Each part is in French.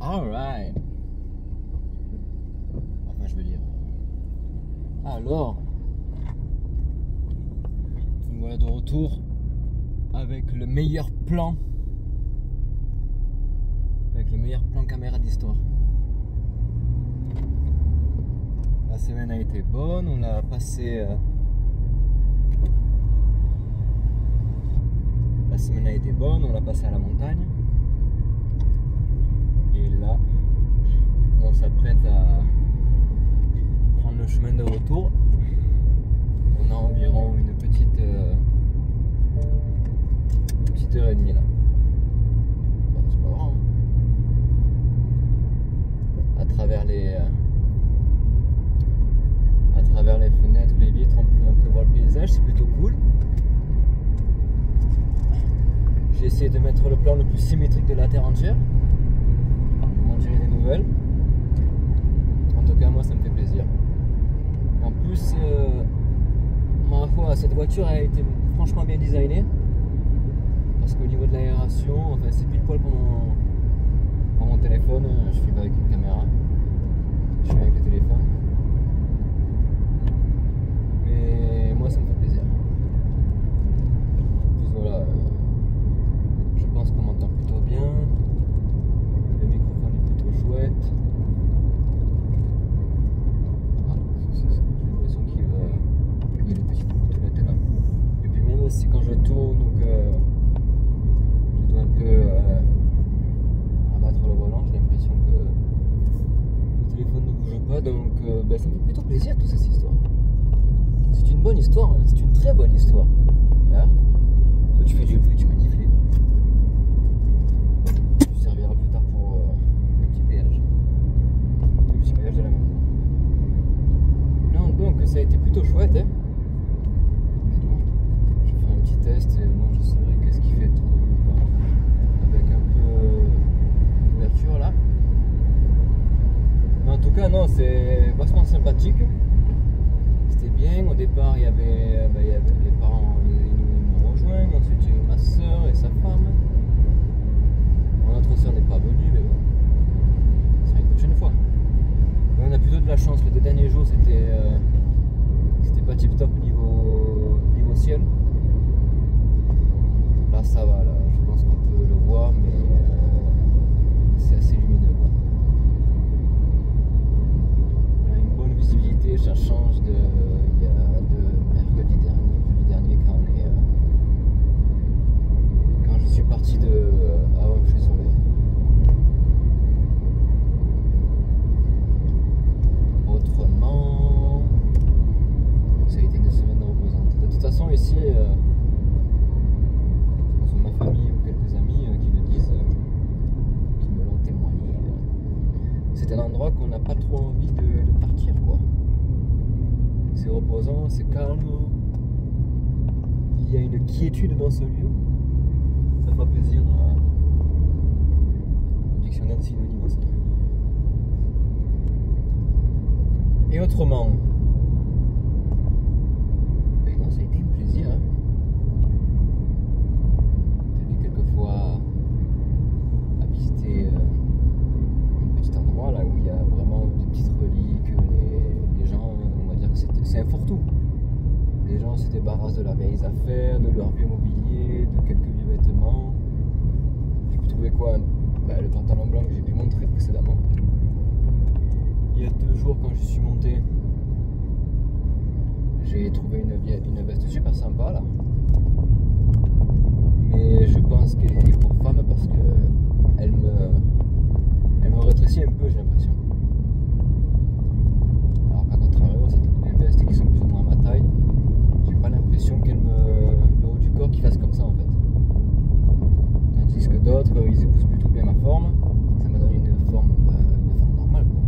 Alright. Enfin, je veux dire. Alors, nous voilà de retour avec le meilleur plan. Avec le meilleur plan caméra d'histoire. La semaine a été bonne, on l'a passé. La semaine a été bonne, on l'a passé à la montagne. Et là, on s'apprête à prendre le chemin de retour. On a environ une petite heure et demie là. Bon, c'est pas grand, hein. À travers les fenêtres, les vitres, on peut un peu voir le paysage, c'est plutôt cool. J'ai essayé de mettre le plan le plus symétrique de la Terre entière. Pour en tirer des nouvelles. En tout cas, moi, ça me fait plaisir. En plus, ma foi, cette voiture a été franchement bien designée. Parce qu'au niveau de l'aération, enfin, c'est pile poil pour mon téléphone. Je filme avec une caméra. Je filme avec le téléphone. Mais moi, ça me fait plaisir. En plus, voilà. Je pense qu'on m'entend plutôt bien. Le microphone est plutôt chouette. Ah, j'ai l'impression qu'il y a des petites motos là. Et puis même si quand je tourne ou que je dois un peu abattre le volant, j'ai l'impression que le téléphone ne bouge pas. Donc ça me fait plutôt plaisir toute cette histoire. C'est une bonne histoire, hein. C'est une très bonne histoire. Hein? Toi tu fais du bruit, tu manifles. Tu serviras plus tard pour le petit péage. Le petit péage de la maison. Non, donc ça a été plutôt chouette. Hein. Je vais faire un petit test et moi je saurai qu'est-ce qui fait trop de bruit. Avec un peu d'ouverture là. Mais en tout cas, non, c'est vachement sympathique. C'était bien. Au départ, il y avait les parents, ils nous rejoignent. Ensuite, il y a eu ma soeur et sa femme. Notre soeur n'est pas venue, mais bon, ça sera une prochaine fois. Mais on a plutôt de la chance. Les 2 derniers jours, c'était pas tip top niveau ciel. Là, ça va. Là, je pense qu'on peut le voir, mais c'est assez lumineux, quoi. On a une bonne visibilité. Ça change de mercredi dernier quand je suis parti avant le coucher soleil. Autrement, ça a été une semaine reposante. De toute façon, ici, sur ma famille ou quelques amis qui le disent, qui me l'ont témoigné, c'est un endroit qu'on n'a pas trop envie de partir, quoi. C'est reposant, c'est calme. Il y a une quiétude dans ce lieu. Ça fait plaisir au dictionnaire de synonymes aussi. Et autrement, ben non, ça a été un plaisir. Hein. T'es allé quelquefois à visiter un petit endroit là où il y a vraiment des petites reliques. Les gens, on va dire que c'est un fourre-tout. Les gens se débarrassent de leurs vieilles affaires, de leur vieux mobilier, de quelques vieux vêtements. J'ai pu trouver quoi? Le pantalon blanc que j'ai pu montrer précédemment. Il y a 2 jours, quand je suis monté, j'ai trouvé une veste super sympa là. Mais je pense qu'elle est pour femme parce que elle me rétrécit un peu, j'ai l'impression. Alors qu'à contrario, c'est des vestes qui sont plus ou moins à ma taille. J'ai pas l'impression le haut du corps qui fasse comme ça en fait. Tandis que d'autres, ils épousent plutôt bien ma forme. Ça me donne une forme normale, quoi.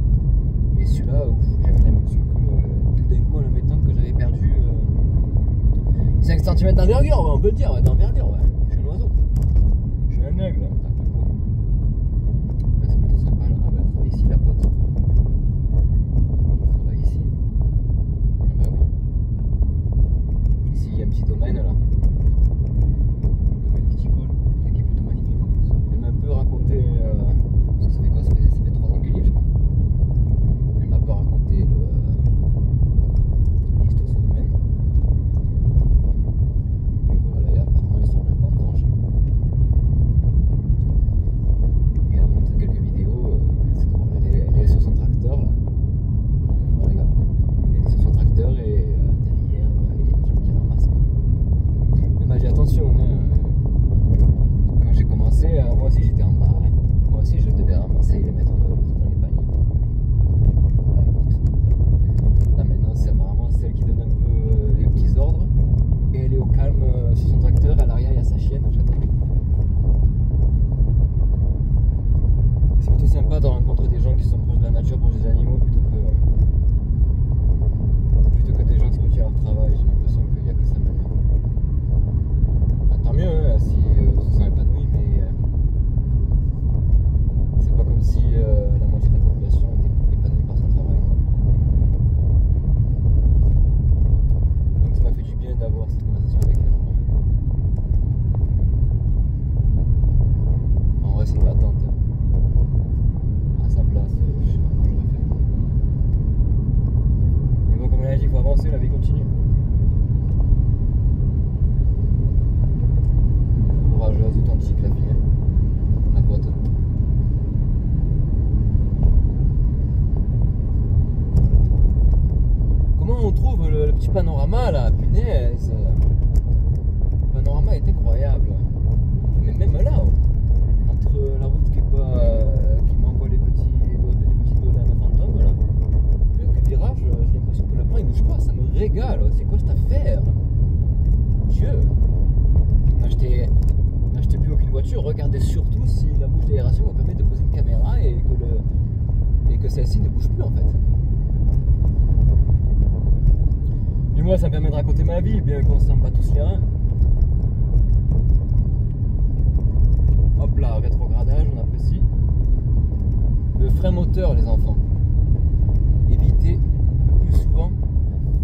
Et celui-là, j'avais l'impression que tout d'un coup, en le mettant, que j'avais perdu 5 cm d'envergure, on peut le dire, d'envergure, ouais. Je suis un oiseau. Je suis un aigle. C'est plutôt sympa là. Ah bah, elle travaille ici, la pote. Elle travaille ici. Ah bah oui. Ici, il y a un petit domaine là. Domaine viticole, qui est plutôt magnifique en plus. Elle m'a un peu raconté. Ça fait quoi? Ça fait plutôt sympa de rencontrer des gens qui sont proches de la nature, proches des animaux, plutôt que des gens qui à leur travail. J'ai l'impression qu'il n'y a que ça maintenant. Bah, tant mieux hein, si se sont épanouis, mais c'est pas comme si la moitié de la population était épanouie par son travail. Donc ça m'a fait du bien d'avoir cette conversation avec elle. En vrai, c'est une battante. Hein. À sa place, je sais pas comment j'aurais fait. Mais bon, comme on a dit, il faut avancer, la vie continue. Courageuse, authentique, la fille. La pote. Comment on trouve le petit panorama là? Punaise! Le panorama est incroyable. Mais même là, entre la route qui m'envoie les petits dodans de fantômes là, le virage, j'ai l'impression que le plan il bouge pas, ça me régale. C'est quoi cette affaire? Dieu! N'achetez plus aucune voiture, regardez surtout si la bouche d'aération vous permet de poser une caméra et que celle-ci ne bouge plus en fait. Du moins ça me permet de raconter ma vie, bien qu'on s'en bat tous les reins. Hop là, rétrogradage, on apprécie. Le frein moteur, les enfants. Évitez le plus souvent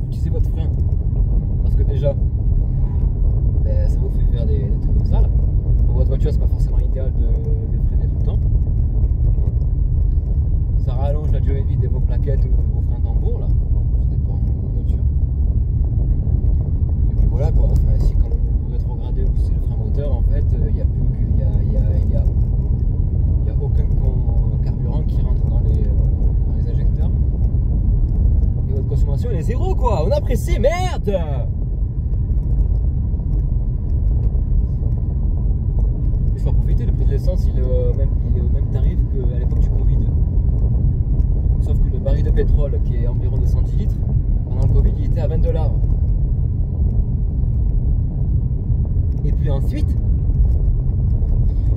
d'utiliser votre frein. Parce que déjà, ben, ça vous fait faire des trucs comme ça là. Pour votre voiture, c'est pas forcément idéal de freiner tout le temps. Ça rallonge la durée de vie de vos plaquettes ou de vos freins tambours là. Ça dépend de votre voiture. Et puis voilà quoi. Enfin, si quand vous rétrogradez ou c'est le frein moteur, en fait, il n'y a plus aucun carburant qui rentre dans les injecteurs. Et votre consommation elle est zéro quoi. On apprécie, merde. Il faut en profiter, le prix de l'essence il est au même tarif qu'à l'époque du Covid. Sauf que le baril de pétrole qui est environ de 110 litres, pendant le Covid il était à 20 $. Et puis ensuite,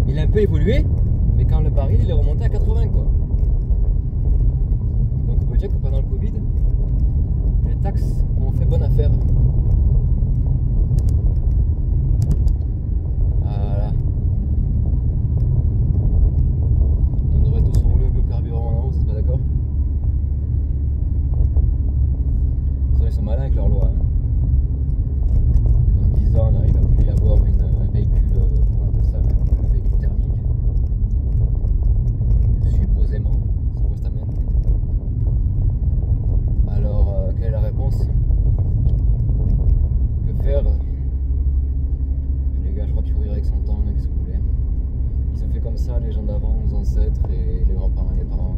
il a un peu évolué, mais quand le baril il est remonté à 80 quoi. Donc on peut dire que pendant le Covid, les taxes ont fait bonne affaire. Voilà. On devrait tous rouler au biocarburant en haut, c'est pas d'accord? Ils sont malins avec leurs lois. Hein. Dans 10 ans, là, il va plus y avoir un véhicule, on appelle ça un véhicule thermique. Supposément. Alors, quelle est la réponse? Que faire? Les gars, je crois qu'il faut vivre avec son temps, qu'est-ce que vous voulez? Ils ont fait comme ça, les gens d'avant, nos ancêtres et les grands-parents et les parents.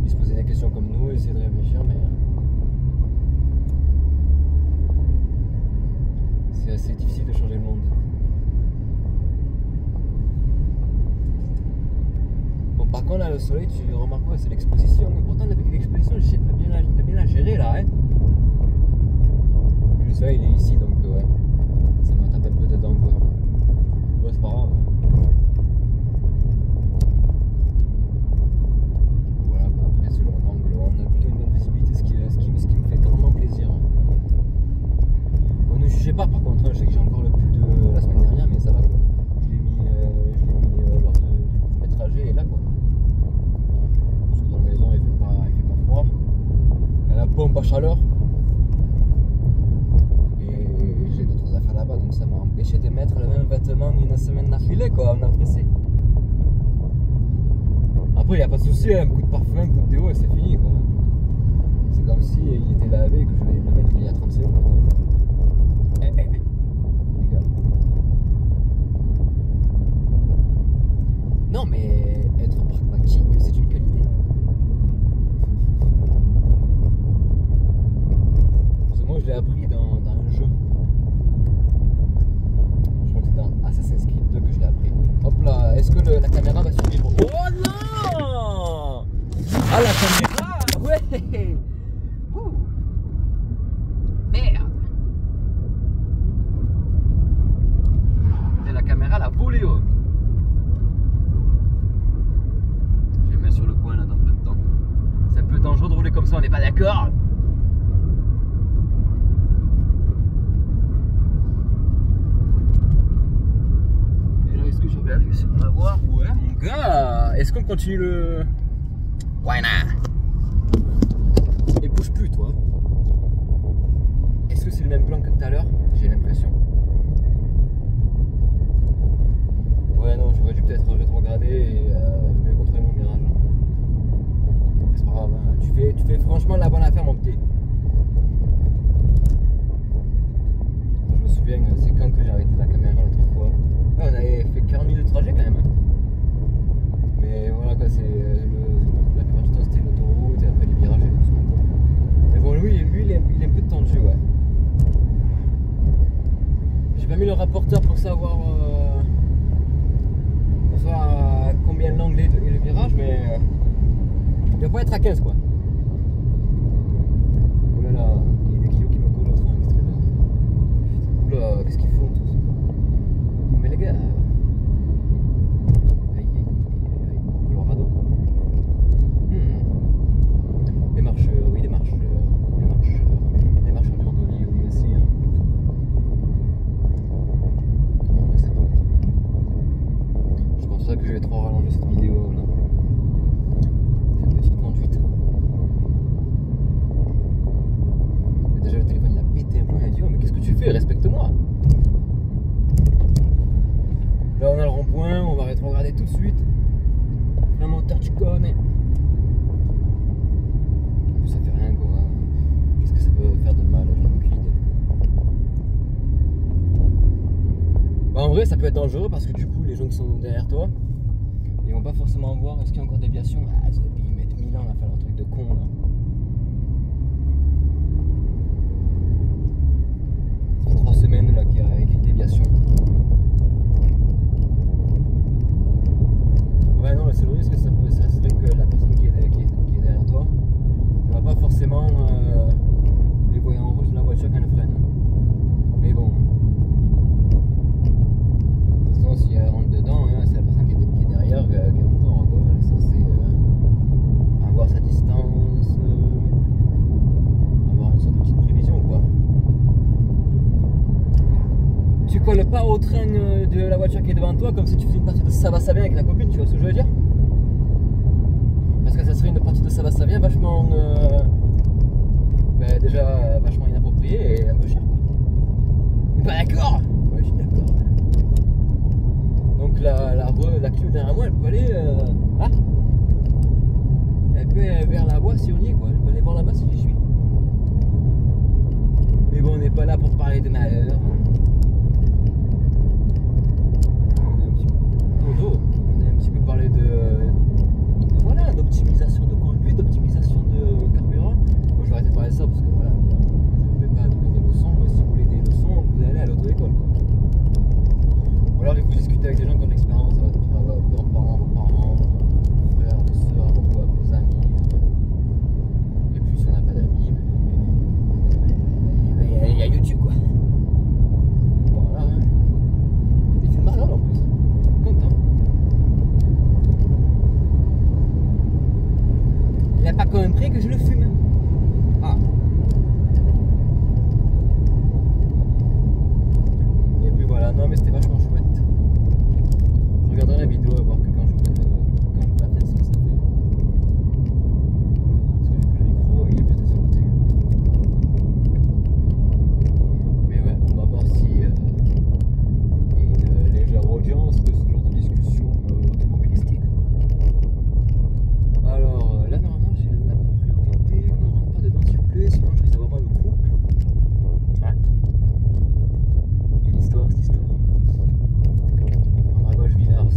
Ils se posaient des questions comme nous, ils essayaient de réfléchir, mais c'est assez difficile de changer le monde. Bon, par contre, là, le soleil, tu remarques quoi? C'est l'exposition. Pourtant, l'exposition, j'essaie de bien la gérer là. Hein. Le soleil, il est ici, donc ouais. Ça me tape un peu dedans, quoi. Ouais, c'est pas grave. Voilà, bah, après, selon l'angle, on a plutôt une bonne visibilité, ce qui me fait grandement plaisir. Bon, ne jugez pas, par contre, je sais que j'ai encore le pull de la semaine dernière, mais ça va, quoi. Je l'ai mis lors du premier trajet, et là, quoi. Parce que dans la maison, il fait pas froid. Il y a la pompe à chaleur. Et j'ai d'autres affaires là-bas, donc ça m'a empêché de mettre le même vêtement une semaine d'affilée, quoi. On a pressé. Après, il n'y a pas de souci, un coup de parfum, un coup de déo, et c'est fini, quoi. C'est comme si il était lavé et que je vais le mettre il y a 30 secondes, quoi. Les gars. Non, mais être pragmatique, c'est une qualité. Parce que moi, je l'ai appris dans un jeu. Je crois que c'est dans Assassin's Creed 2 que je l'ai appris. Hop là, est-ce que la caméra va suivre? Oh non! Ah, la caméra! Ouais! Ouh. Merde! Et la caméra l'a volé, oh! comme ça, on n'est pas d'accord. Et là, est-ce que je regarde si on va voir? Ouais, mon gars, est-ce qu'on continue le... Ouais, nah. Et bouge plus, toi. Est-ce que c'est le même plan que tout à l'heure? J'ai l'impression. Ouais, non, j'aurais dû peut-être rétrograder et mieux contrôler mon virage. C'est pas grave, hein. Tu fais franchement la bonne affaire, mon petit. Je me souviens, c'est quand que j'ai arrêté la caméra l'autre fois. Ouais, on avait fait 40 minutes de trajet quand même. Hein. Mais voilà quoi, c'est la plupart du temps c'était l'autoroute et après les virages et tout ça. Mais bon, lui il est un peu tendu, ouais. J'ai pas mis le rapporteur pour savoir combien l'angle et le virage, mais il doit pas être à 15 quoi. Oh là là, il y a des kilos qui me collent au train. Oula, qu'est-ce qu'ils font tous? Mais les gars, Colorado. Les marcheurs, oui, les marcheurs du randonnée, oui, merci. Hein. Non, c'est bon. Je pense pas que je vais trop rallonger cette vidéo là. Cette petite conduite. Mais déjà le téléphone il a pété un peu, il a dit oh mais qu'est-ce que tu fais, respecte-moi. Là on a le rond-point, on va rétrograder tout de suite. Un moteur tu connais. Ça fait rien quoi. Qu'est-ce que ça peut faire de mal? J'en ai aucune idée. Bah, en vrai ça peut être dangereux parce que du coup les gens qui sont derrière toi ils vont pas forcément voir est-ce qu'il y a encore déviation. Ah ils mettent 1000 ans à faire leur truc de con là. Ça fait 3 semaines là qu'il y a écrit déviation. Ouais non, le seul risque ça serait que la personne qui est derrière toi ne va pas forcément les voyants rouges de la voiture quand elle freine. Mais bon. De toute façon si elle rentre dedans, hein, c'est la personne qui est derrière qui est en tort quoi. Elle est censée avoir sa distance, avoir une sorte de petite prévision quoi. Tu colles pas au train de la voiture qui est devant toi comme si tu faisais une partie de ça va ça vient avec la copine, tu vois ce que je veux dire? Parce que ça serait une partie de ça va ça vient vachement déjà vachement inappropriée et un peu cher quoi. T'es pas d'accord? Ouais je suis d'accord. Donc la Clio derrière moi elle peut aller elle peut aller vers la voie si on y est quoi. Elle peut aller voir là-bas si j'y suis. Mais bon on n'est pas là pour parler de malheur. On a un petit peu parlé voilà, d'optimisation de conduite, d'optimisation de carburant. Moi je vais arrêter de parler de ça parce que voilà, je ne vais pas donner des leçons. Si vous voulez des leçons, vous allez à l'auto-école. Ou alors vous discutez avec des gens qui ont de l'expérience, vos grands-parents, vos parents, vos frères, vos soeurs, vos amis. Et puis si on n'a pas d'amis, il y a YouTube quoi. Voilà. Des films marrants en plus. Content. Il n'a pas compris que je le fume. Ah. Et puis voilà, non mais c'était vachement chouette. Je regarderai la vidéo à voir que quand je la fais, ce que ça fait. Parce que du coup le micro il est plus de ce côté. Mais ouais, on va voir si il y a une légère audience de ce genre de discussion automobilistique. Alors là normalement j'ai la priorité qu'on ne rentre pas dedans s'il vous plaît, sinon je risque d'avoir mal au cou. Ouais. Quelle histoire cette histoire. Prendre à gauche Villars.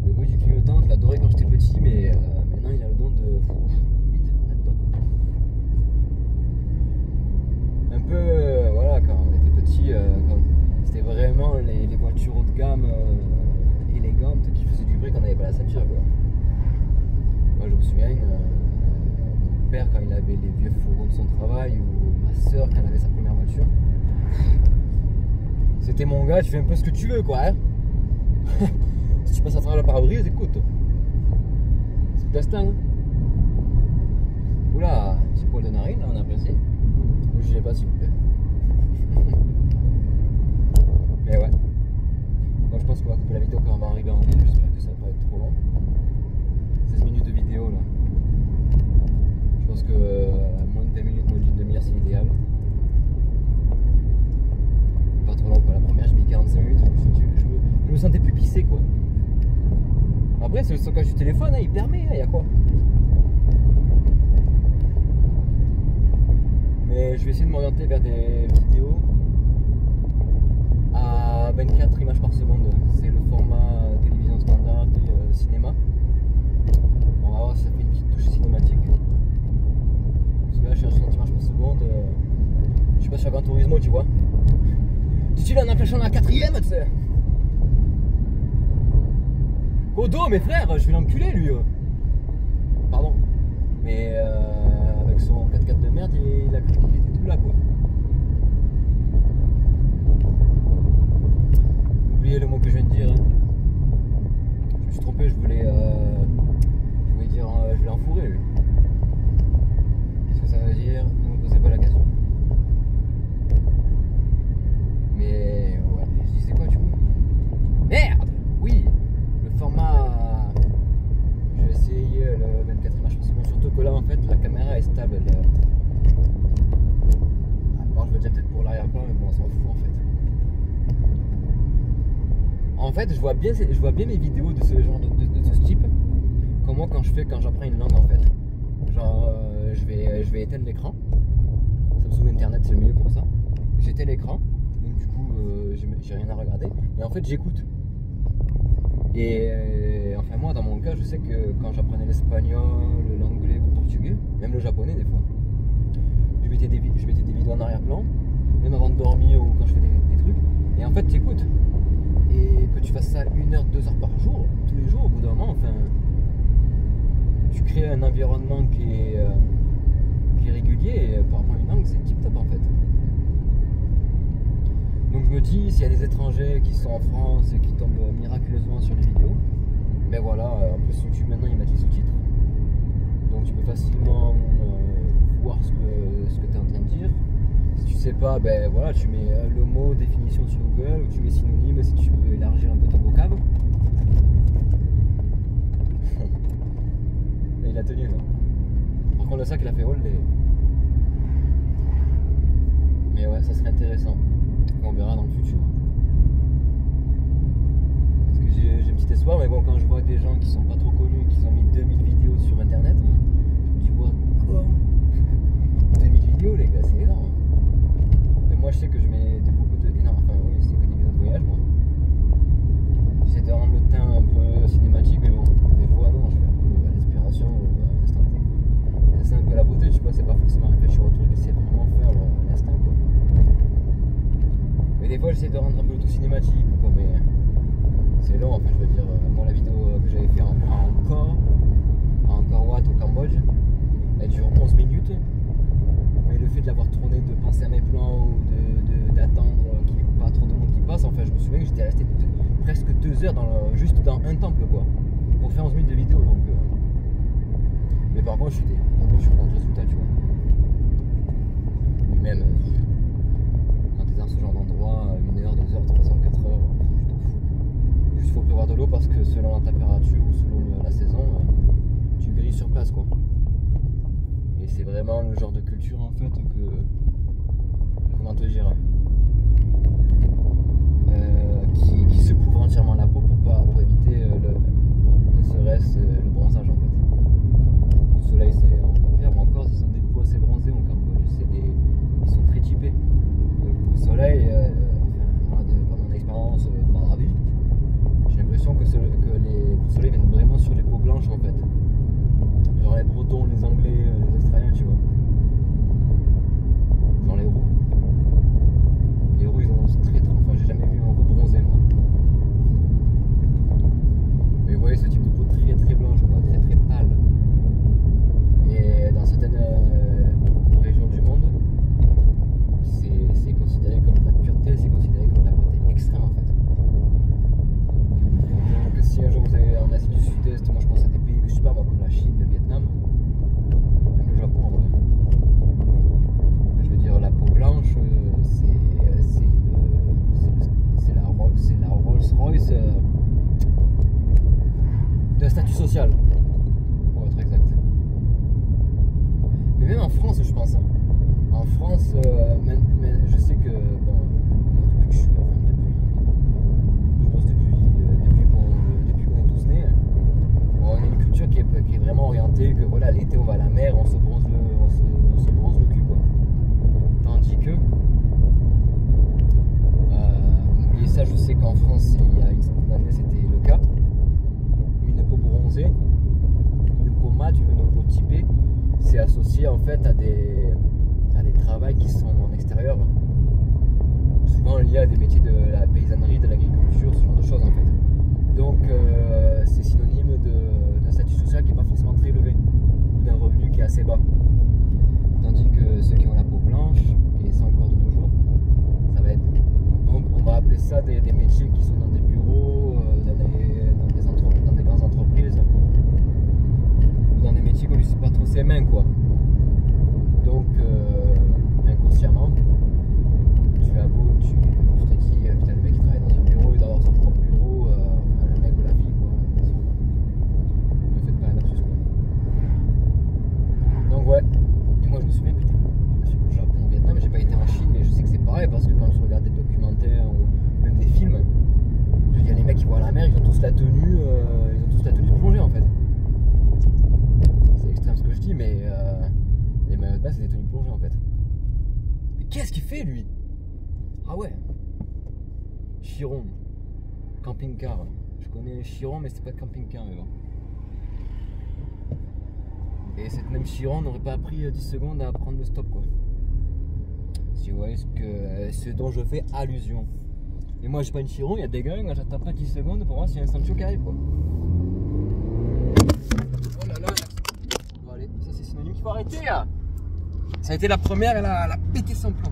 Le bruit du clignotant je l'adorais quand j'étais petit mais maintenant il a le don de... Vite, arrête-toi quoi. Un peu voilà quand on était petit, c'était vraiment les voitures haut de gamme élégantes qui faisaient du bruit quand on n'avait pas la ceinture quoi. Moi je me souviens, mon père quand il avait les vieux fourgons de son travail ou ma soeur quand elle avait sa première voiture, c'était mon gars, tu fais un peu ce que tu veux quoi hein. Si tu passes à travers le pare-brise, écoute, c'est le destin hein. Oula, un petit poil de narine, là, on apprécie. Ne jugez pas, s'il vous plaît. Mais ouais. Moi, je pense qu'on va couper la vidéo quand on va arriver en ville. J'espère que ça va pas être trop long. 16 minutes de vidéo, là. Je pense que moins de 20 minutes, moins d'une demi-heure, c'est idéal. Pas trop long, quoi. La première, j'ai mis 45 minutes. Je me sentais plus pissé, quoi. Après, c'est le stockage du téléphone, hein, il permet, il y a quoi. Mais je vais essayer de m'orienter vers des vidéos à 24 images par seconde. C'est le format télévision standard et cinéma. On va voir si ça fait une petite touche cinématique. Parce que là, je suis à 60 images par seconde. Je suis pas sur Gran Turismo, tu vois. Si tu l'as en empêchant la 4ème, tu sais. Kodo, mes frères, je vais l'enculer lui. Pardon. Mais avec son 4x4 de merde, il a cru qu'il était tout là, quoi. Oubliez le mot que je viens de dire. Hein. Je me suis trompé, je voulais dire je vais l'enfourrer lui. Qu'est-ce que ça veut dire? Ne me posez pas la question. Mais ouais, je disais quoi du coup? Merde! Oui! Le format. Je vais essayer le 24 images par seconde, surtout que là en fait la caméra est stable. Alors je veux dire peut-être pour l'arrière-plan, mais bon on s'en fout en fait. En fait, je vois bien mes vidéos de ce genre de ce type. Comme moi quand j'apprends une langue en fait. Genre je vais éteindre l'écran. Samsung Internet c'est le mieux pour ça. J'éteins l'écran, donc du coup j'ai rien à regarder. Et en fait j'écoute. Et enfin moi dans mon cas je sais que quand j'apprenais l'espagnol, l'anglais ou le portugais, même le japonais des fois, je mettais des vidéos en arrière-plan, même avant de dormir ou quand je fais des trucs. Et en fait tu écoutes. Et que tu fasses ça 1 heure, 2 heures par jour, tous les jours, au bout d'un moment, enfin, tu crées un environnement qui est régulier et par rapport à une langue, c'est tip top en fait. Donc je me dis, s'il y a des étrangers qui sont en France et qui tombent miraculeusement sur les vidéos, ben voilà, en plus YouTube maintenant ils mettent les sous-titres. Donc tu peux facilement voir ce que tu es en train de dire. Si tu sais pas, ben voilà, tu mets le mot définition sur Google ou tu mets synonyme si tu veux élargir un peu ton vocable. Et il a tenu là. Par contre le sac il a fait roll les... Mais ouais, ça serait intéressant. On verra dans le futur. Parce que j'ai un petit espoir, mais bon, quand je vois des gens qui sont pas trop connus, qui ont mis 2000 vidéos sur internet, je me dis quoi, 2000 vidéos les gars, c'est énorme. Mais moi je sais que je mets beaucoup de... énorme, enfin oui, c'est que des vidéos de voyage moi. J'essaie de rendre le teint un peu cinématique, mais bon, des fois non, je fais un peu à l'inspiration ou à l'instant T. C'est un peu la beauté, tu vois, c'est pas forcément réfléchir au truc, c'est vraiment faire l'instinct quoi. Mais des fois j'essaie de rendre un peu le tout cinématique ou quoi, mais c'est long, enfin je veux dire, moi la vidéo que j'avais fait à Angkor Wat au Cambodge, elle dure 11 minutes, mais le fait de l'avoir tourné, de penser à mes plans ou d'attendre qu'il n'y ait pas trop de monde qui passe, enfin je me souviens que j'étais resté presque 2 heures juste dans un temple quoi, pour faire 11 minutes de vidéo donc mais par contre je suis content du résultat tu vois. Et même quand tu es dans ce genre d'endroit, 1 heure, 2 heures, 3 heures, 4 heures, je t'en fous. Juste faut prévoir de l'eau parce que selon la température ou selon la saison, tu grilles sur place quoi. Et c'est vraiment le genre de culture en fait que, comment te dire, qui se couvre entièrement la peau pour éviter ne serait-ce le bronzage en fait. Au soleil c'est encore pire, mais encore ils ont des peaux assez bronzées au Cambodge, ils sont très typés. Donc au soleil, enfin moi par mon expérience de ma vie, j'ai l'impression que les coups de soleil viennent vraiment sur les peaux blanches en fait. Genre les Bretons, les Anglais, les Australiens, tu vois. Genre les roux. Les roux, ils ont très... Enfin, j'ai jamais vu un roux bronzé, moi. Mais vous voyez ce type de peau très très blanche, quoi, très très pâle. Et dans certaines régions du monde, c'est considéré comme la pureté, c'est considéré comme la beauté extrême, en fait. Donc si un jour vous allez en Asie du Sud-Est, moi je pense à des pays que je sais pas, moi, comme la Chine, le Vietnam, même le Japon, Mais même en France, je pense. Hein. En France, mais je sais que, bon, moi, depuis que je suis, enfin, je pense depuis qu'on est tous nés, on a une culture qui est vraiment orientée, que voilà, l'été on va à la mer, on se bronze le cul, quoi. Tandis que, et ça je sais qu'en France, il y a une certaine année, c'était le cas, une peau bronzée, une peau mate, une peau typée, c'est associé en fait à des travaux qui sont en extérieur, souvent liés à des métiers de la paysannerie, de l'agriculture, ce genre de choses en fait. Donc c'est synonyme d'un statut social qui n'est pas forcément très élevé, ou d'un revenu qui est assez bas. Tandis que ceux qui ont la peau blanche, et ça encore de nos jours, ça va être, on va appeler ça des métiers qui sont dans des bureaux, dans des grandes entreprises, ou dans des métiers qu'on n'utilise pas trop ses mains, quoi. Donc inconsciemment, tu te dis, putain, le mec qui travaille dans un bureau, il doit avoir son propre bureau, enfin, le mec ou la fille, quoi. Ne faites pas un lapsus, quoi. Donc ouais, et moi je me souviens, putain, je suis au Japon, au Vietnam, j'ai pas été en Chine, mais je sais que c'est pareil, parce que quand tu regardes des documentaires ou même des films, je veux dire, les mecs qui vont à la mer, ils ont tous la tenue de plongée en fait. C'est extrême ce que je dis, mais les maillots de bain, c'est des tenues de plongée en fait. Mais qu'est-ce qu'il fait lui? Ah ouais, Chiron, camping-car. Je connais Chiron, mais c'est pas camping-car, mais bon. Et cette même Chiron n'aurait pas pris 10 secondes à prendre le stop, quoi. Si vous voyez ce dont je fais allusion. Et moi, j'ai pas une Chiron, il y a des gars, j'attends pas 10 secondes pour voir s'il y a un Sancho qui arrive, quoi. Oh là là, bon, allez, ça c'est synonyme qu'il faut arrêter, là. Ça a été la première, elle a pété son plan.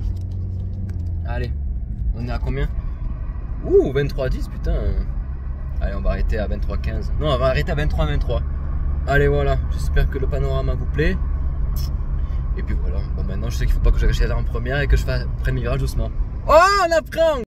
Allez, on est à combien? Ouh, 23-10, putain. Allez, on va arrêter à 23-15. Non, on va arrêter à 23-23. Allez, voilà, j'espère que le panorama vous plaît. Et puis voilà, bon, maintenant je sais qu'il faut pas que je gâche en première et que je prenne mes virages doucement. Oh, on apprend!